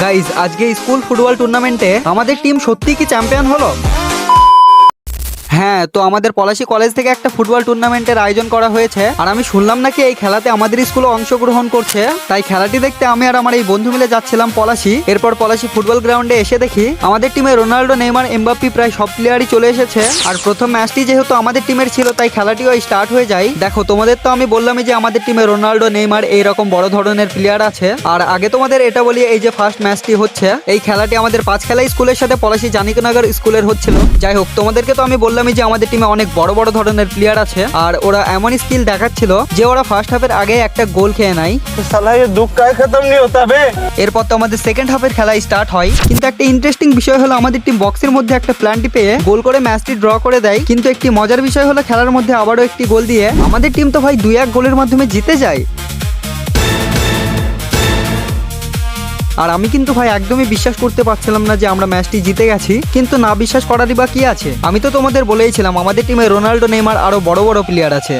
Guys আজকে school football টুর্নামেন্টে আমাদের টিম সত্যিই কি চ্যাম্পিয়ন হলো? হ্যাঁ, তো আমাদের পলাশী কলেজ থেকে একটা ফুটবল টুর্নামেন্টের আয়োজন করা হয়েছে। আর আমি শুনলাম নাকি এই খেলাতে আমাদের স্কুলও অংশগ্রহণ করছে। তাই খেলাটি দেখতে আমি আর আমার এই বন্ধু মিলে যাচ্ছিলাম পলাশী। এরপর পলাশী ফুটবল গ্রাউন্ডে এসে দেখি আমাদের টিমে রোনাল্ডো, নেইমার, এমবাপ্পে প্রায় সব প্লেয়ারই চলে এসেছে। আর প্রথম ম্যাচটি যেহেতু আমাদের টিমের ছিল তাই খেলাটিও স্টার্ট হয়ে যায়। দেখো, তোমাদের তো আমি বললামই যে আমাদের টিমে রোনাল্ডো, নেইমার এইরকম বড় ধরনের প্লেয়ার আছে। আর আগে তোমাদের এটা বলি, এই যে ফার্স্ট ম্যাচটি হচ্ছে, এই খেলাটি আমাদের পাঁচ খেলা স্কুলের সাথে পলাশী জানিকনগর স্কুলের হচ্ছিল। যাই হোক, তোমাদেরকে তো আমি বললামই যে আমাদের টিমে অনেক বড় বড় ধরনের প্লেয়ার আছে। আর ওরা এমন স্কিল দেখাচ্ছিল যে ওরা ফার্স্ট হাফের আগে একটা গোল খেয়ে নেয়। এরপর তো আমাদের সেকেন্ড হাফের খেলা স্টার্ট হয়। কিন্তু একটা ইন্টারেস্টিং বিষয় হলো আমাদের টিম বক্সের মধ্যে একটা প্ল্যান্টি পেয়ে গোল করে ম্যাচটি ড্র করে দেয়। কিন্তু একটি মজার বিষয় হলো খেলার মধ্যে আবারও একটি গোল দিয়ে আমাদের টিম তো ভাই 2-1 গোলের মাধ্যমে জিতে যায়। আর আমি কিন্তু ভাই একদমই বিশ্বাস করতে পারছিলাম না যে আমরা ম্যাচটি জিতে গেছি। কিন্তু না বিশ্বাস করারই বা কি আছে, আমি তো তোমাদের বলেইছিলাম আমাদের টিমে রোনাল্ডো, নেইমার আরো বড় বড় প্লেয়ার আছে।